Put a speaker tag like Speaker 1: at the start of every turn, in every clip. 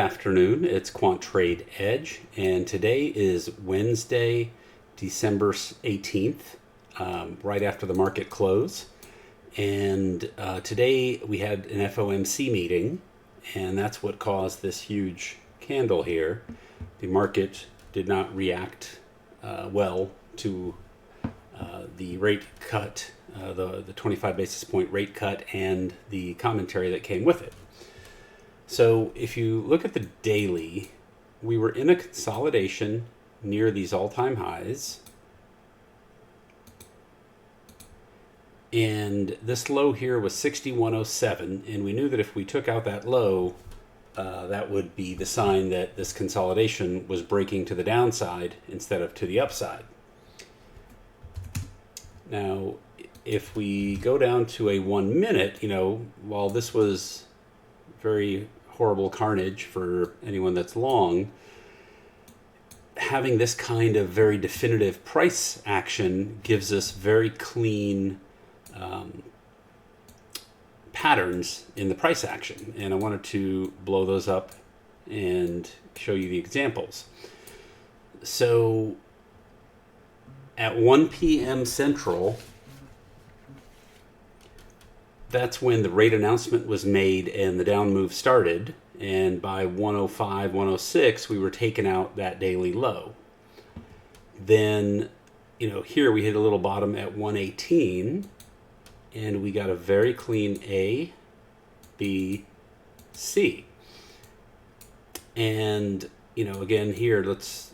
Speaker 1: Afternoon, it's Quant Trade Edge, and today is Wednesday, December 18th, right after the market close. And today we had an FOMC meeting, and that's what caused this huge candle here. The market did not react well to the rate cut, the 25 basis point rate cut, and the commentary that came with it. So if you look at the daily, we were in a consolidation near these all-time highs. And this low here was 6107, and we knew that if we took out that low, that would be the sign that this consolidation was breaking to the downside instead of to the upside. Now, if we go down to a 1 minute, while this was very horrible carnage for anyone that's long, having this kind of very definitive price action gives us very clean patterns in the price action. And I wanted to blow those up and show you the examples. So at 1 p.m. Central, that's when the rate announcement was made and the down move started. And by 105, 106, we were taking out that daily low. Then, here we hit a little bottom at 118, and we got a very clean A, B, C. And, again, here, let's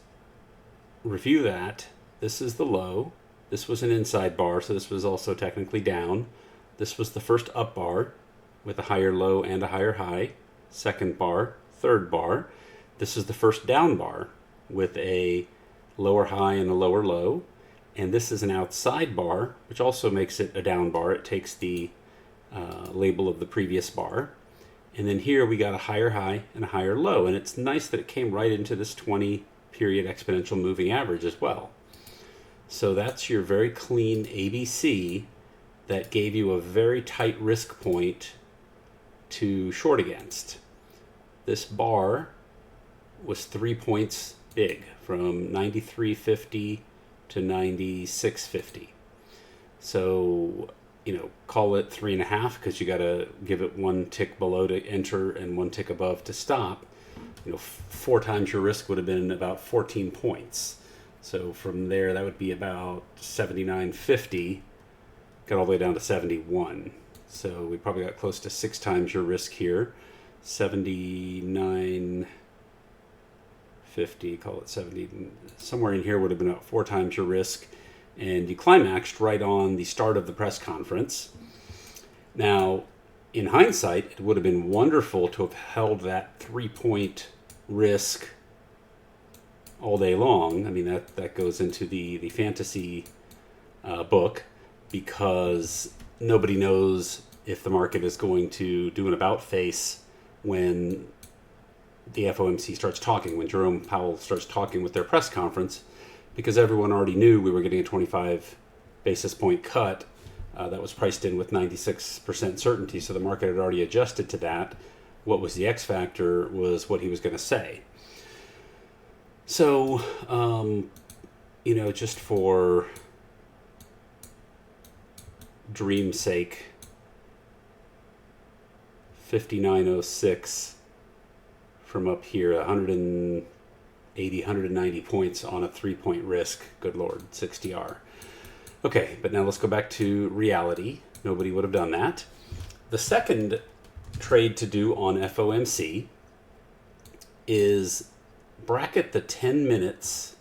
Speaker 1: review that. This is the low. This was an inside bar, so this was also technically down. This was the first up bar with a higher low and a higher high. Second bar, third bar. This is the first down bar with a lower high and a lower low. And this is an outside bar, which also makes it a down bar. It takes the label of the previous bar. And then here we got a higher high and a higher low. And it's nice that it came right into this 20-period exponential moving average as well. So that's your very clean ABC that gave you a very tight risk point to short against. This bar was 3 points big, from 93.50 to 96.50. So, call it 3.5 because you got to give it one tick below to enter and one tick above to stop. 4 times your risk would have been about 14 points. So from there, that would be about 79.50. Got all the way down to 71. So we probably got close to 6 times your risk here. 79.50, call it 70. Somewhere in here would have been about 4 times your risk. And you climaxed right on the start of the press conference. Now, in hindsight, it would have been wonderful to have held that 3-point risk all day long. I mean, that goes into the fantasy book, because nobody knows if the market is going to do an about face when the FOMC starts talking, when Jerome Powell starts talking with their press conference, because everyone already knew we were getting a 25 basis point cut that was priced in with 96% certainty, so the market had already adjusted to that. What was the X factor was what he was going to say. So, just for dream's sake, 5906 from up here, 180, 190 points on a 3-point risk. Good Lord, 60R. Okay, but now let's go back to reality. Nobody would have done that. The second trade to do on FOMC is bracket the 10 minutes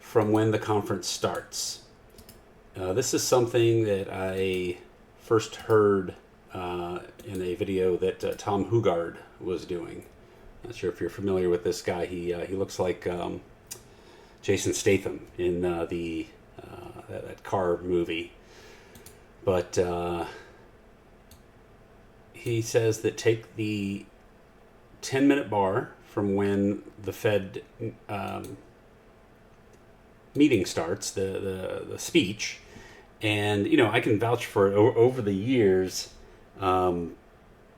Speaker 1: from when the conference starts. This is something that I first heard in a video that Tom Hugard was doing. Not sure if you're familiar with this guy. He looks like Jason Statham in that car movie. But he says that take the 10-minute bar from when the Fed meeting starts, the speech, and I can vouch for it over the years.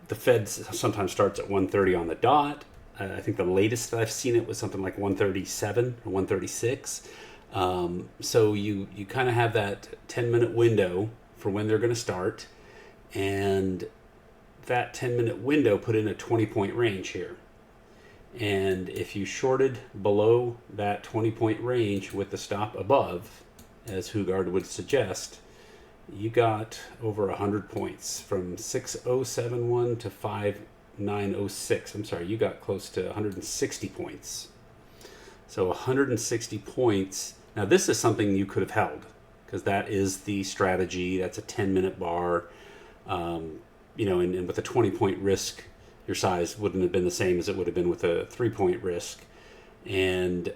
Speaker 1: the Fed sometimes starts at 130 on the dot. I think the latest that I've seen it was something like 137 or 136. So you kind of have that 10-minute window for when they're going to start, and that 10-minute window put in a 20-point range here. And if you shorted below that 20-point range with the stop above, as Hugard would suggest, you got over 100 points from 6071 to 5906. I'm sorry, you got close to 160 points. So 160 points. Now this is something you could have held, because that is the strategy. That's a 10-minute bar. And with a 20-point risk, your size wouldn't have been the same as it would have been with a 3-point risk. And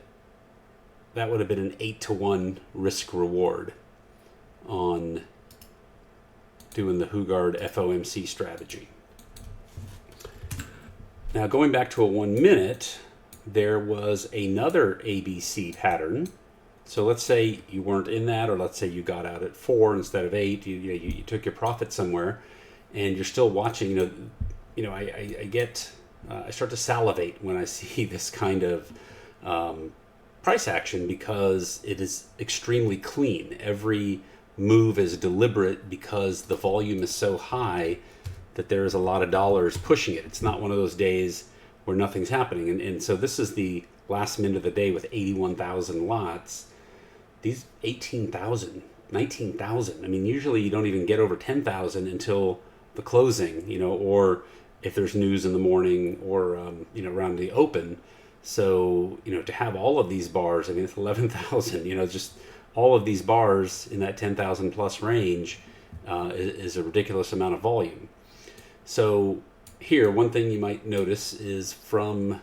Speaker 1: that would have been an 8-to-1 risk reward on doing the Hugard FOMC strategy. Now going back to a 1 minute, there was another ABC pattern. So let's say you weren't in that, or let's say you got out at 4 instead of 8. You took your profit somewhere, and you're still watching. I start to salivate when I see this kind of price action, because it is extremely clean. Every move is deliberate because the volume is so high that there is a lot of dollars pushing it. It's not one of those days where nothing's happening. And so this is the last minute of the day with 81,000 lots. These 18,000, 19,000. I mean, usually you don't even get over 10,000 until the closing, or if there's news in the morning, or, around the open. So, to have all of these bars, I mean, it's 11,000, just all of these bars in that 10,000 plus range is a ridiculous amount of volume. So here, one thing you might notice is from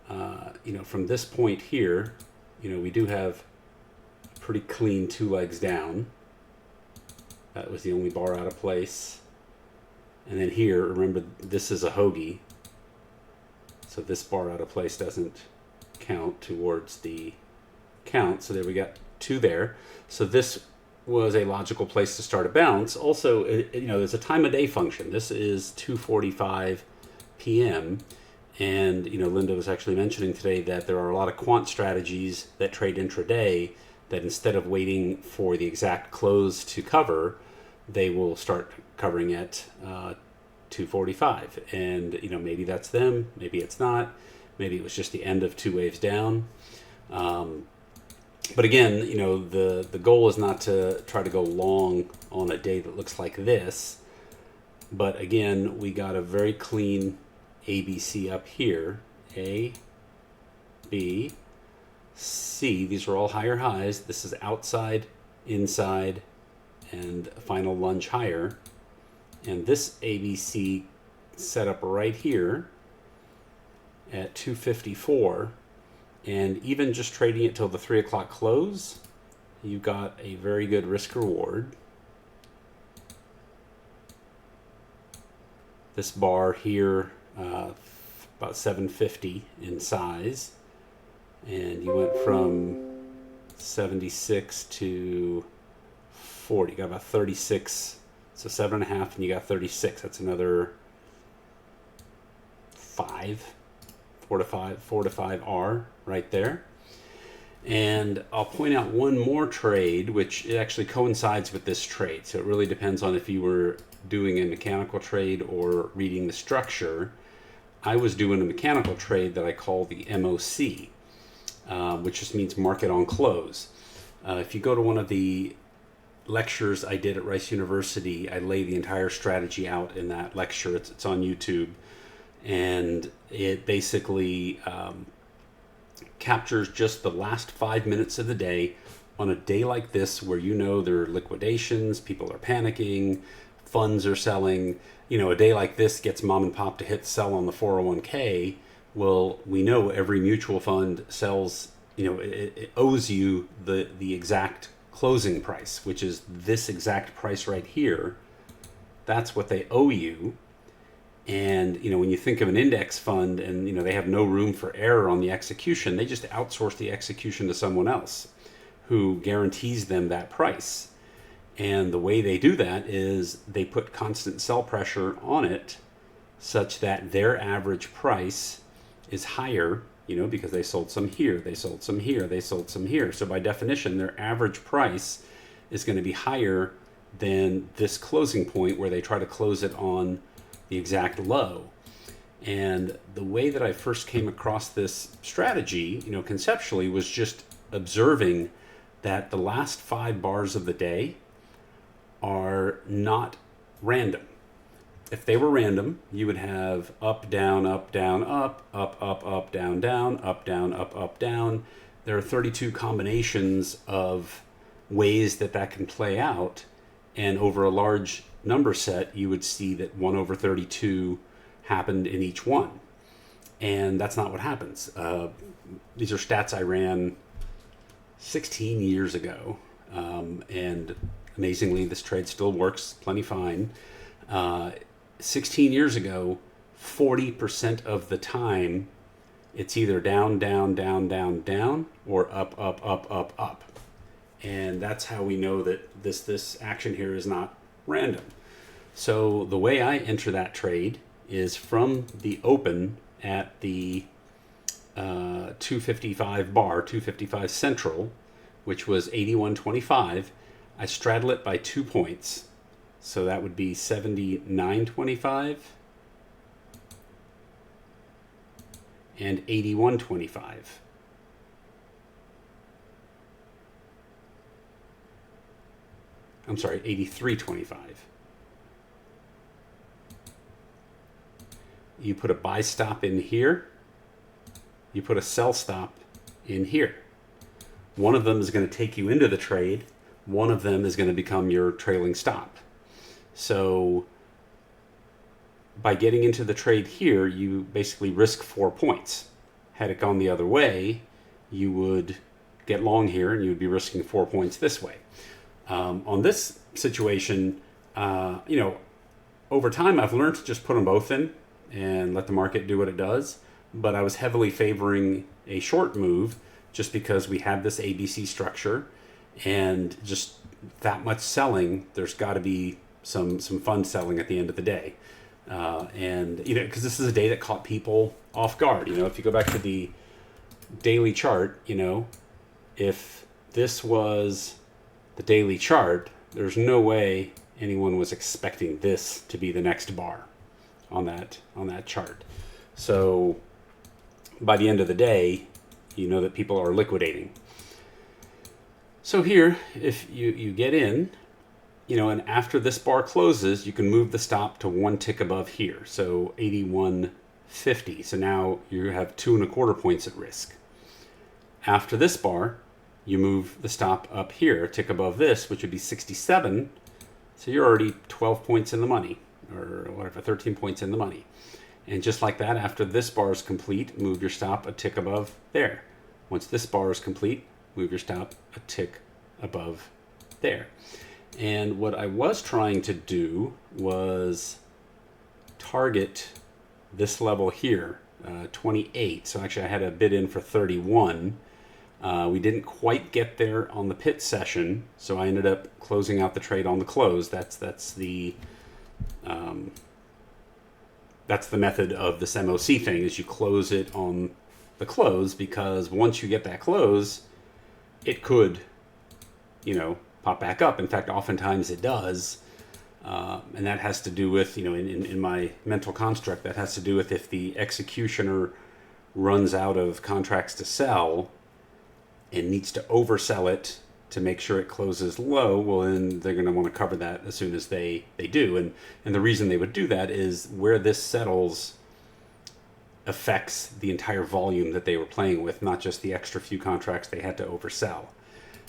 Speaker 1: this point here, we do have a pretty clean 2 legs down. That was the only bar out of place. And then here, remember, this is a hoagie. So this bar out of place doesn't count towards the count. So there we got 2 there. So this was a logical place to start a bounce. Also, there's a time of day function. This is 2:45 p.m. And, Linda was actually mentioning today that there are a lot of quant strategies that trade intraday that instead of waiting for the exact close to cover, they will start covering at 2:45. And, maybe that's them, maybe it's not. Maybe it was just the end of 2 waves down. But again, the goal is not to try to go long on a day that looks like this. But again, we got a very clean ABC up here. A, B, C. These are all higher highs. This is outside, inside, and final lunge higher. And this ABC set up right here at 254. And even just trading it till the 3 o'clock close, you got a very good risk reward. This bar here, about 750 in size. And you went from 76 to 40. You got about 36. So 7.5, and you got 36. That's another 4 to 5 R right there. And I'll point out one more trade, which it actually coincides with this trade. So it really depends on if you were doing a mechanical trade or reading the structure. I was doing a mechanical trade that I call the MOC, which just means market on close. If you go to one of the lectures I did at Rice University, I lay the entire strategy out in that lecture. It's on YouTube. And it basically captures just the last 5 minutes of the day on a day like this, where there are liquidations, people are panicking, funds are selling. A day like this gets mom and pop to hit sell on the 401k. Well, we know every mutual fund sells, it owes you the exact closing price, which is this exact price right here. That's what they owe you. And, when you think of an index fund and, they have no room for error on the execution, they just outsource the execution to someone else who guarantees them that price. And the way they do that is they put constant sell pressure on it such that their average price is higher, because they sold some here, they sold some here, they sold some here. So by definition, their average price is going to be higher than this closing point where they try to close it on the exact low. And the way that I first came across this strategy, conceptually, was just observing that the last 5 bars of the day are not random. If they were random, you would have up, down, up, down, up, up, up, up, down, down, up, down, up, down. There are 32 combinations of ways that can play out. And over a large number set, you would see that 1 over 32 happened in each one. And that's not what happens. These are stats I ran 16 years ago. And amazingly, this trade still works plenty fine. 16 years ago, 40% of the time, it's either down, down, down, down, down, or up, up, up, up, up. And that's how we know that this action here is not random. So the way I enter that trade is from the open at the 255 bar, 255 central, which was 81.25. I straddle it by 2 points. So that would be 79.25 and 81.25. I'm sorry, 83.25. You put a buy stop in here. You put a sell stop in here. One of them is going to take you into the trade. One of them is going to become your trailing stop. So by getting into the trade here, you basically risk 4 points. Had it gone the other way, you would get long here and you would be risking 4 points this way. On this situation, over time I've learned to just put them both in and let the market do what it does. But I was heavily favoring a short move just because we had this ABC structure and just that much selling. There's got to be some fun selling at the end of the day. Because this is a day that caught people off guard. If you go back to the daily chart, if this was the daily chart, there's no way anyone was expecting this to be the next bar on that chart. So by the end of the day, you know that people are liquidating. So here, if you get in, and after this bar closes, you can move the stop to 1 tick above here. So 81.50. So now you have 2 1/4 points at risk. After this bar, you move the stop up here, a tick above this, which would be 67. So you're already 12 points in the money, or whatever, 13 points in the money. And just like that, after this bar is complete, move your stop a tick above there. Once this bar is complete, move your stop a tick above there. And what I was trying to do was target this level here, 28. So actually I had a bid in for 31. We didn't quite get there on the pit session, so I ended up closing out the trade on the close. That's the method of this MOC thing, is you close it on the close, because once you get that close, it could, pop back up. In fact, oftentimes it does. And that has to do with, in my mental construct, that has to do with if the executioner runs out of contracts to sell and needs to oversell it to make sure it closes low, well, then they're going to want to cover that as soon as they do. And the reason they would do that is where this settles affects the entire volume that they were playing with, not just the extra few contracts they had to oversell.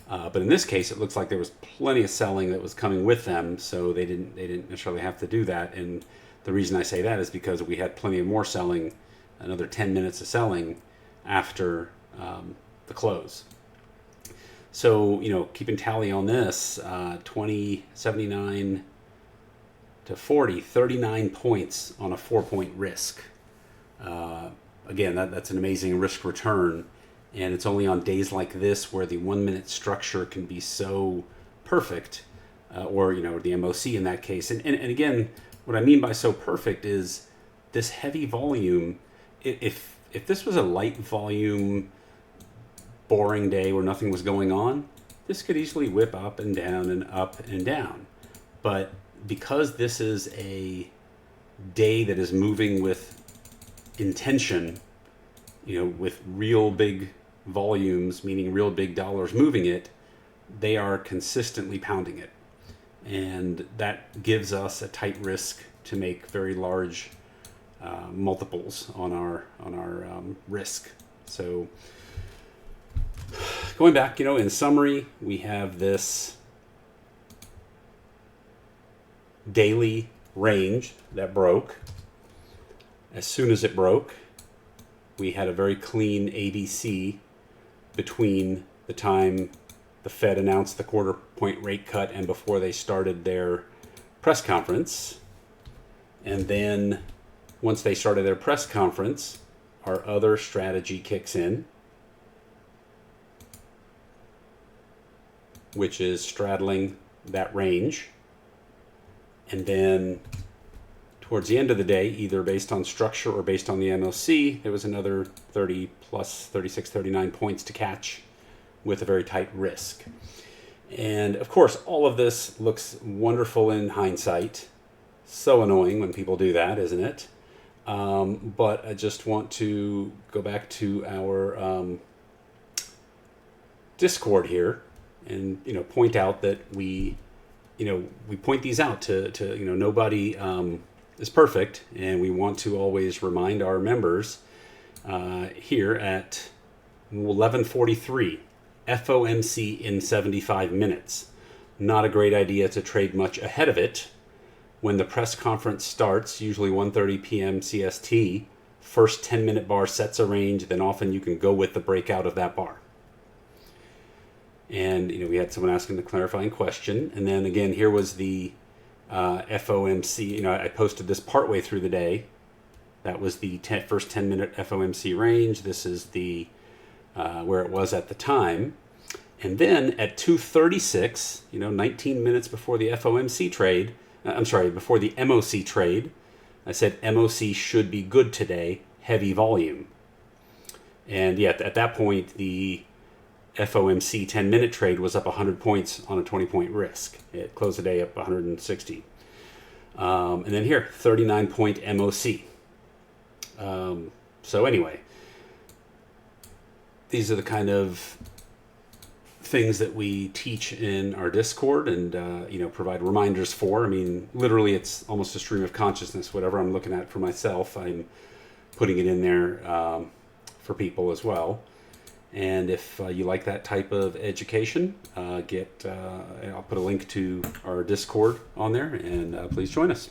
Speaker 1: But in this case, it looks like there was plenty of selling that was coming with them, so they didn't necessarily have to do that. And the reason I say that is because we had plenty of more selling, another 10 minutes of selling after the close. So, keeping tally on this, 20, 79 to 40, 39 points on a 4-point risk. Again, that's an amazing risk return. And it's only on days like this where the 1 minute structure can be so perfect, or the MOC in that case. And again, what I mean by so perfect is this heavy volume, if this was a light volume, boring day where nothing was going on, this could easily whip up and down and up and down. But because this is a day that is moving with intention, with real big volumes, meaning real big dollars moving it, they are consistently pounding it. And that gives us a tight risk to make very large multiples on our risk. So going back, in summary, we have this daily range that broke. As soon as it broke, we had a very clean ABC between the time the Fed announced the quarter point rate cut and before they started their press conference. And then once they started their press conference, our other strategy kicks in, which is straddling that range. And then towards the end of the day, either based on structure or based on the MOC, there was another 30 plus 36, 39 points to catch with a very tight risk. And of course, all of this looks wonderful in hindsight. So annoying when people do that, isn't it? But I just want to go back to our Discord here and point out that we point these out to nobody is perfect, and we want to always remind our members here at 11:43, FOMC in 75 minutes. Not a great idea to trade much ahead of it. When the press conference starts, usually 1:30 p.m. CST, first 10-minute bar sets a range, then often you can go with the breakout of that bar. And we had someone asking the clarifying question, and then again here was the FOMC. I posted this partway through the day. That was the first 10-minute FOMC range. This is the where it was at the time. And then at 2:36, 19 minutes before the FOMC trade, before the MOC trade, I said MOC should be good today, heavy volume. And yet at that point, the FOMC 10-minute trade was up 100 points on a 20-point risk. It closed the day up 160. And then here, 39-point MOC. So anyway, these are the kind of things that we teach in our Discord and provide reminders for. I mean, literally, it's almost a stream of consciousness. Whatever I'm looking at for myself, I'm putting it in there for people as well. And if you like that type of education, I'll put a link to our Discord on there, and please join us.